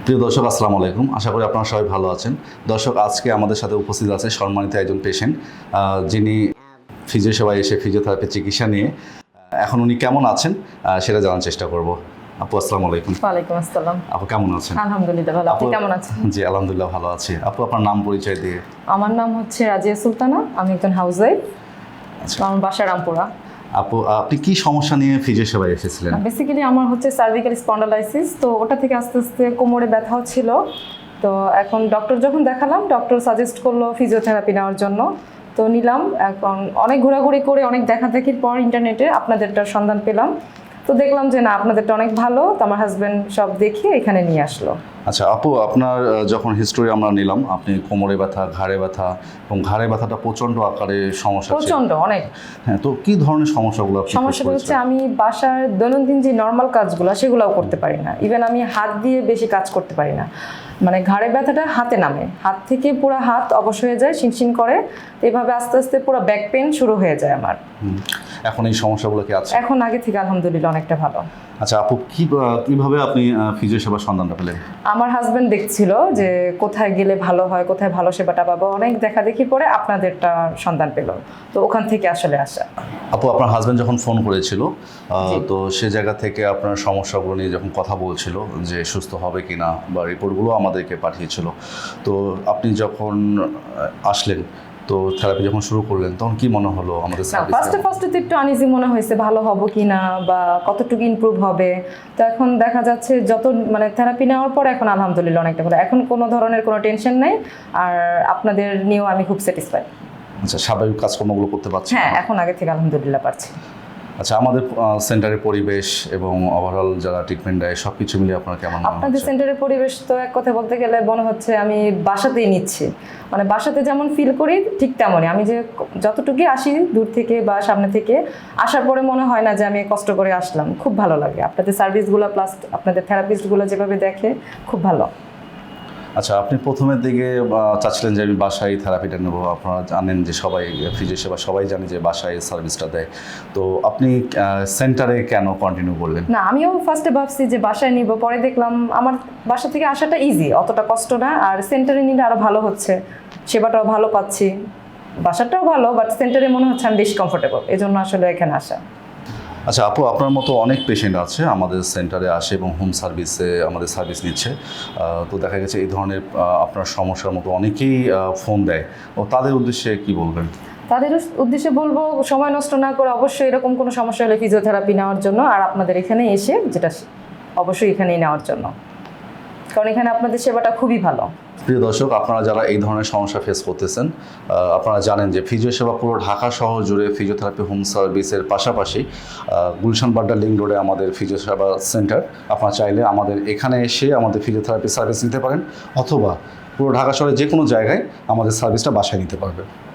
প্রিয় দর্শক, আসসালামু আলাইকুম। আশা করি আপনারা সবাই ভালো আছেন। দর্শক, আজকে আমাদের সাথে উপস্থিত আছে সম্মানিত একজন পেশেন্ট, যিনি ফিজিও সেবায় এসে ফিজিওথেরাপি চিকিৎসা নিয়ে এখন উনি কেমন আছেন সেটা জানার চেষ্টা করব। আপু, আসসালামু আলাইকুম। ওয়ালাইকুম আসসালাম। আপু কেমন আছেন? আলহামদুলিল্লাহ ভালো। আপনি আপু, কেমন আছেন? জি আলহামদুলিল্লাহ ভালো আছি। আপু, আপনার নাম পরিচয় দিয়ে। আমার নাম হচ্ছে রাজিয়া সুলতানা, আমি একজন হাউসওয়াইফ। আচ্ছা আমার বাসা রামপুরা। আপু, আপনি কি সমস্যা নিয়ে ফিজিও সেবায় এসেছিলেন? বেসিক্যালি আমার হচ্ছে সার্ভিক্যাল স্পন্ডালাইসিস, তো ওটা থেকে আস্তে আস্তে কোমরে ব্যথাও ছিল। তো এখন ডক্টর যখন দেখালাম, ডক্টর সাজেস্ট করলো ফিজিওথেরাপি নেওয়ার জন্য, তো নিলাম। এখন অনেক ঘোরাঘুরি করে অনেক দেখাদেখির পর ইন্টারনেটে আপনাদেরটার সন্ধান পেলাম। তো দেখলাম যে না, আপনাদেরটা অনেক ভালো, তো আমার হাজব্যান্ড সব দেখে এখানে নিয়ে আসলো। আচ্ছা আপু, আপনার যখন হিস্টোরি আমরা নিলাম, আপনি কোমরে ব্যথা, ঘাড়ে ব্যথা এবং ঘাড়ে ব্যথাটা প্রচণ্ড আকারে সমস্যা ছিল। প্রচণ্ড অনেক। হ্যাঁ, তো কি ধরনের সমস্যাগুলো আপনি face সমস্যাটা হচ্ছে করেছেন? আমি বাসার দৈনন্দিন যে নর্মাল কাজগুলো সেগুলোও করতে পারি না। ইভেন আমি হাত দিয়ে বেশি কাজ করতে পারি না। মানে ঘাড়ে ব্যথাটা হাতে নামে, হাত থেকে পুরো হাত অবশ হয়ে যায়, শিনশিন করে। এভাবে আস্তে আস্তে পুরো ব্যাক পেন শুরু হয়ে যায় আমার। এখন এই সমস্যাগুলো কি আছে? এখন আগে থেকে আলহামদুলিল্লাহ অনেকটা ভালো। আচ্ছা আপু, কিভাবে আপনি ফিজিও সেবার সন্ধানটা পেলেন? আমার হাজব্যান্ড দেখছিল যে কোথায় গেলে ভালো হয়, কোথায় ভালো সেবাটা পাবো। অনেক দেখা দেখি পরে আপনাদেরটা সন্ধান পেল, তো ওখান থেকে আসলে আসা। আপু, আপনার হাজব্যান্ড যখন ফোন করেছিল, তো সে জায়গা থেকে আপনার সমস্যাগুলো নিয়ে যখন কথা বলছিল যে সুস্থ হবে কিনা বা রিপোর্টগুলো আমাদেরকে পাঠিয়েছিল, তো আপনি যখন আসলেন, তো থেরাপি যখন শুরু করলেন, তখন কি মনে হলো আমাদের ফার্স্টে তো একটু আনইজি মনে হয়েছে, ভালো হবো কিনা বা কতটুকু ইমপ্রুভ হবে। তো এখন দেখা যাচ্ছে যত মানে থেরাপি নেওয়ার পর এখন আলহামদুলিল্লাহ অনেকটা ভালো। এখন কোনো ধরনের কোনো টেনশন নেই, আর আপনাদের নিয়েও আমি খুব স্যাটিসফাইড। আচ্ছা, স্বাভাবিক কাজকর্মগুলো করতে পারছেন? হ্যাঁ, এখন আগে থেকে আলহামদুলিল্লাহ পারছি। আচ্ছা, আমাদের সেন্টারের পরিবেশ এবং ওভারঅল যারা ট্রিটমেন্ট দেয় সব কিছু মিলিয়ে আপনার কেমন মনে আপনাদের হচ্ছে? সেন্টারের পরিবেশ তো এক কথা বলতে গেলে মনে হচ্ছে আমি বাসাতেই নিচ্ছি। মানে বাসাতে যেমন ফিল করি ঠিক তেমনই। আমি যে যতটুকুই আসি দূর থেকে বা সামনে থেকে, আসার পরে মনে হয় না যে আমি কষ্ট করে আসলাম। খুব ভালো লাগে আপনাদের সার্ভিসগুলো, প্লাস আপনাদের থেরাপিস্টগুলো যেভাবে দেখে, খুব ভালো। আচ্ছা, আপনি প্রথমের দিকে চাচ্ছিলেন যে আমি বাসায় থেরাপিটা নেব। আপনারা জানেন যে সবাই ফিজিও সেবা সবাই জানে যে বাসায় সার্ভিসটা দেয়, তো আপনি সেন্টারে কেন কন্টিনিউ করলেন? না, আমিও ফার্স্টে ভাবছি যে বাসায় নিব, পরে দেখলাম আমার বাসা থেকে আসাটা ইজি, অতটা কষ্ট না। আর সেন্টারে নিলে আরও ভালো হচ্ছে, সেবাটাও ভালো পাচ্ছি, বাসাটাও ভালো, বাট সেন্টারে মনে হচ্ছে আমি বেশি কমফোর্টেবল, এই জন্য আসলে এখানে আসা। আচ্ছা আপু, আপনার মতো অনেক পেশেন্ট আছে আমাদের সেন্টারে আসে এবং হোম সার্ভিসে আমাদের সার্ভিস নিচ্ছে। তো দেখা গেছে এই ধরনের আপনার সমস্যার মতো অনেকেই ফোন দেয়, ও তাদের উদ্দেশ্যে কি বলবেন? তাদের উদ্দেশ্যে বলবো, সময় নষ্ট না করে অবশ্যই এরকম কোনো সমস্যা হলে ফিজিওথেরাপি নেওয়ার জন্য, আর আপনাদের এখানে এসে যেটা অবশ্যই এখানেই নেওয়ার জন্য, কারণ এখানে আপনাদের সেবাটা খুবই ভালো। প্রিয় দর্শক, আপনারা যারা এই ধরনের সমস্যা ফেস করতেছেন, আপনারা জানেন যে ফিজিও সেবা পুরো ঢাকা শহর জুড়ে ফিজিওথেরাপি হোম সার্ভিসের পাশাপাশি গুলশান বাড্ডা লিংক রোডে আমাদের ফিজিও সেবা সেন্টার। আপনারা চাইলে আমাদের এখানে এসে আমাদের ফিজিওথেরাপি সার্ভিস নিতে পারেন, অথবা পুরো ঢাকা শহরে যে কোনো জায়গায় আমাদের সার্ভিসটা বাসায় নিতে পারবেন।